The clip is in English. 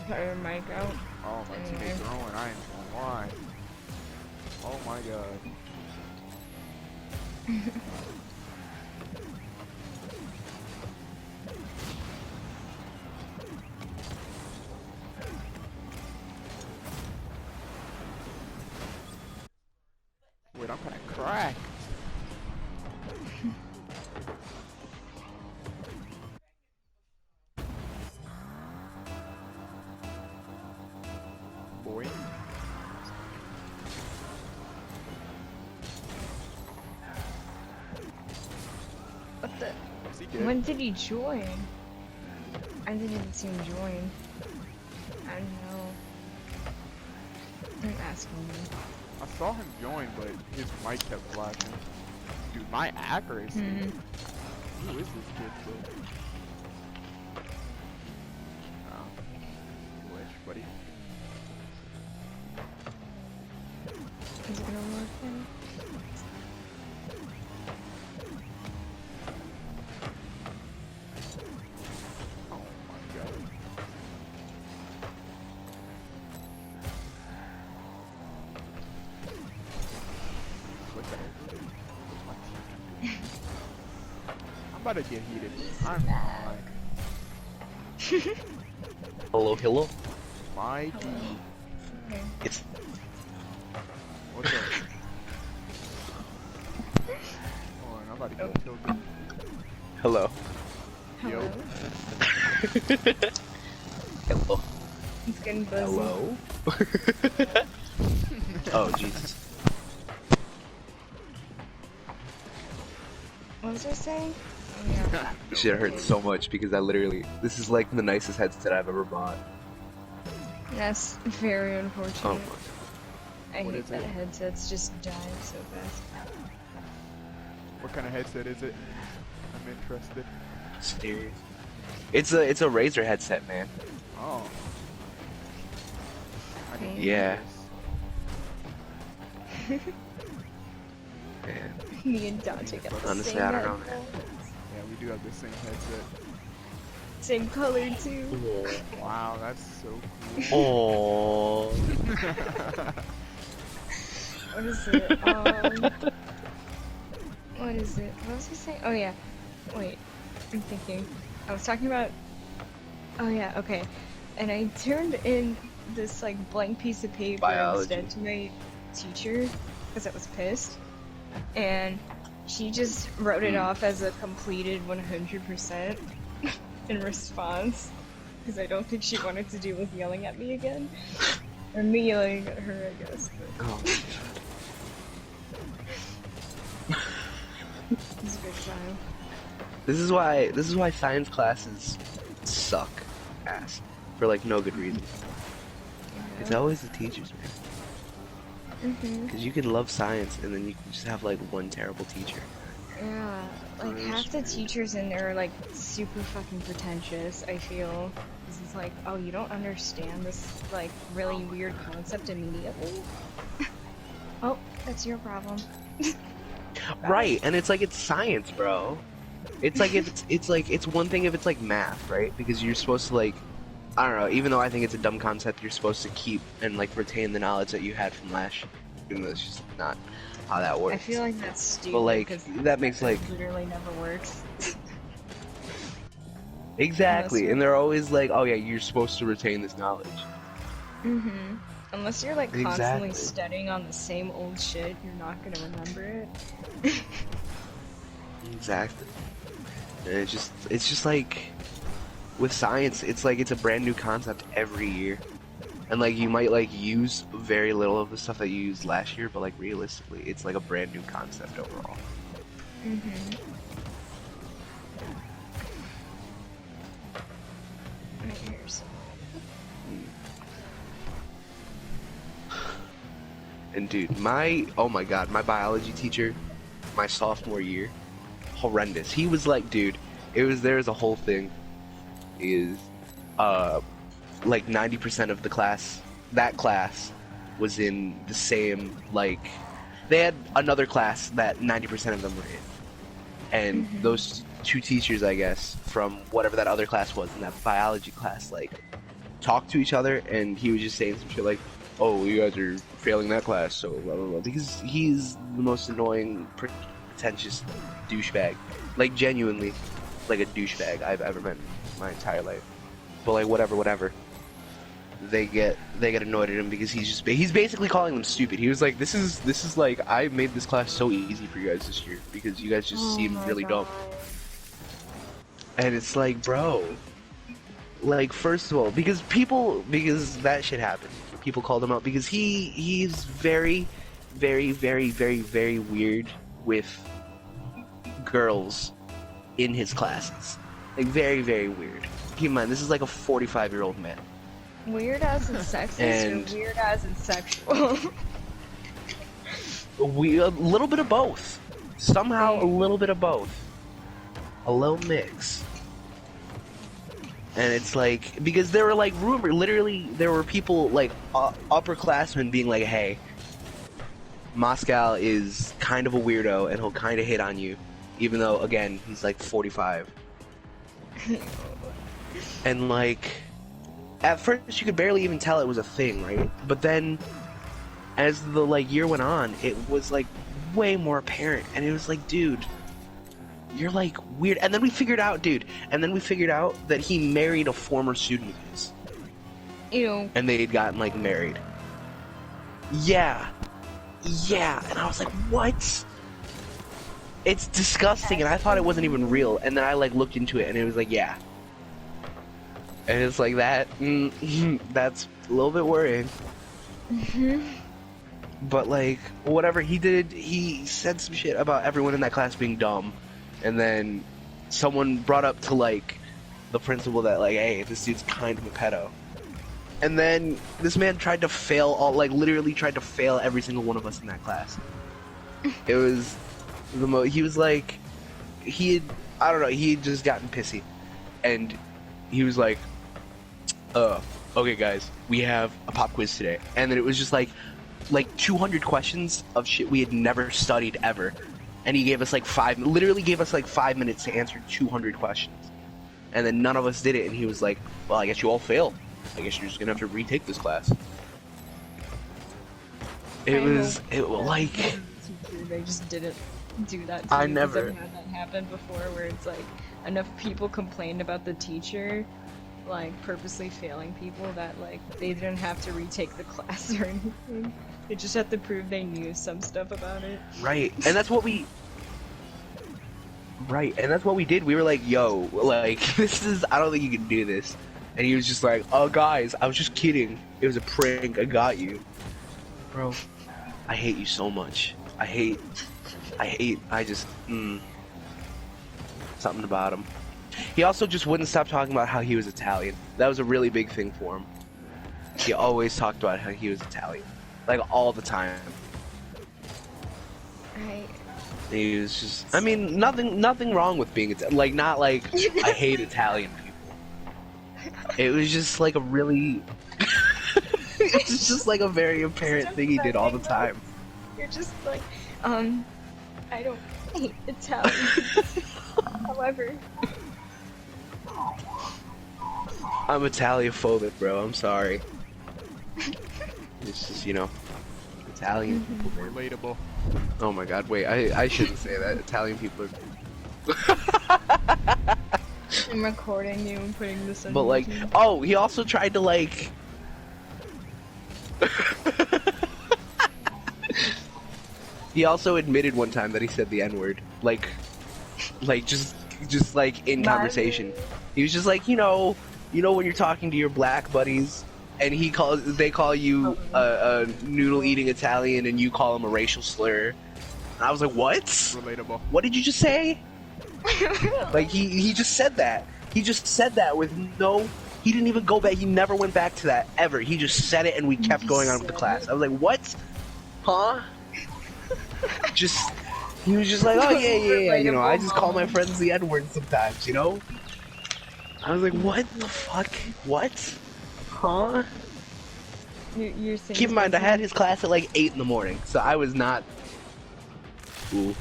Put your mic out. Oh, my Anyway. teammates are on. I ain't gonna lie. Oh my god. Wait, I'm kinda cracked. Boy. What the? Yes, he did. When did he join? I didn't even see him join. I don't know. Don't ask me. I saw him join, but his mic kept flashing. Dude, my accuracy. Who is this kid, bro? Oh. Glitch, buddy. Is it gonna work then? Oh my god. What the heck? What's my team doing? I'm about to get heated. I'm not. Hello, hello. My D. Okay. It's What's up? Hold on, I'm about to get tilted. hello. Hello. Yo. Hello. It's getting buzzy. Hello. Oh Jesus. What was I saying? Oh, yeah. Shit hurts so much because this is like the nicest headset I've ever bought. That's very unfortunate. Oh I What hate is that it? headsets just die so fast. What kind of headset is it? I'm interested. serious. It's a Razer headset, man. Oh. I didn't Yeah. know Man. Me and Dante got the Honestly, same I don't know, headphones. this. Yeah, we do have the same headset. Same color too. Wow, that's so cool. Oh. What is it? What is it? What was I saying? Oh yeah. Wait. I'm thinking. I was talking about. Oh yeah. Okay. And I turned in this like blank piece of paper Biology. instead to my teacher because I was pissed, and she just wrote it off as a completed 100% in response because I don't think she wanted to deal with yelling at me again. Or me yelling at her, I guess. But Oh. it's a good time. This is why science classes suck ass for like no good reason. It's always the teachers, man. Because you can love science and then you can just have like one terrible teacher. Yeah, like half the teachers in there are like super fucking pretentious, I feel. This is like, oh, you don't understand this like really weird concept immediately? Oh, that's your problem. Right, and it's like it's science, bro. It's like it's one thing if it's like math, right? Because you're supposed to like, I don't know. Even though I think it's a dumb concept, you're supposed to keep and like retain the knowledge that you had from last year. Even though it's just not how that works. I feel like that's stupid. But like 'cause that makes like literally never works. exactly, Unless and they're always like, oh yeah, you're supposed to retain this knowledge. Unless you're like constantly Exactly. studying on the same old shit, you're not gonna remember it. Exactly. And it's just like with science, it's like it's a brand new concept every year. And like you might like use very little of the stuff that you used last year, but like realistically, it's like a brand new concept overall. Right here's And dude, oh my god, my biology teacher, my sophomore year, horrendous. He was like, dude, there was a whole thing. Is like 90% of the class, that class was in the same, like, they had another class that 90% of them were in. And those two teachers, I guess, from whatever that other class was in that biology class, like, talk to each other, and he was just saying some shit like, "Oh, you guys are failing that class," so blah blah blah. Because he's the most annoying, pretentious douchebag, like genuinely, like a douchebag I've ever met in my entire life. But like whatever. They get annoyed at him because he's basically calling them stupid. He was like, this is like, I made this class so easy for you guys this year because you guys just seem really dumb. And it's like, bro, like, first of all, because that shit happened. People called him out because he's very, very, very, very, very weird with girls in his classes. Like, very, very weird. Keep in mind, this is like a 45-year-old man. Weird as in sexist And- or weird as in sexual? A little bit of both. Somehow, a little bit of both. A little mix. And it's like, because there were like literally, there were people like upperclassmen being like, hey, Moscow is kind of a weirdo and he'll kind of hit on you. Even though, again, he's like 45. And like, at first you could barely even tell it was a thing, right? But then, as the like year went on, it was like way more apparent, and it was like, dude, you're like weird. And then we figured out, that he married a former student of his, Ew. and they had gotten like married. Yeah, and I was like, what? It's disgusting, and I thought it wasn't even real. And then I like looked into it, and it was like, yeah. And it's like that. That's a little bit worrying. But like, whatever he did, he said some shit about everyone in that class being dumb, and then someone brought up to like the principal that like, hey, this dude's kind of a pedo. And then this man tried to fail literally tried to fail every single one of us in that class. It was he was like, he had just gotten pissy, and he was like, okay guys, we have a pop quiz today. And then it was just like 200 questions of shit we had never studied ever. And he gave us literally gave us 5 minutes to answer 200 questions. And then none of us did it, and he was like, well, I guess you all failed. I guess you're just gonna have to retake this class. They just didn't do that to I you, 'cause never- I've had that happen before, where it's like enough people complained about the teacher like purposely failing people that like they didn't have to retake the class or anything. They just had to prove they knew some stuff about it. Right, and that's what we did. We were like, yo, like, this is, I don't think you can do this. And he was just like, oh guys, I was just kidding. It was a prank, I got you. Bro, I hate you so much. I just, something about him. He also just wouldn't stop talking about how he was Italian. That was a really big thing for him. He always talked about how he was Italian. Like, all the time. He was just, I mean, nothing wrong with being Italian. Like, not like, I hate Italian people. It was just like a really, it's just like a very apparent thing he did all the time. You're just like, I don't hate Italian. However, I'm Italiophobic, bro. I'm sorry. It's just, Italian people, man. Relatable. Oh my god, wait, I shouldn't say that. Italian people are... I'm recording you and putting this on But like, YouTube. oh, he also tried to like... He also admitted one time that he said the N-word. Like just like in conversation. He was just like, you know when you're talking to your black buddies, and they call you a noodle-eating Italian, and you call them a racial slur. And I was like, what? Relatable. What did you just say? Like, he just said that. He just said that with no... He didn't even go back. He never went back to that, ever. He just said it, and we kept going on with the class. I was like, what? Huh? He was just like, oh, yeah, I just call my friends the N-word sometimes, I was like, what the fuck? What? Huh? You're saying Keep in mind, I had his class at like 8 in the morning, so I was not... Ooh.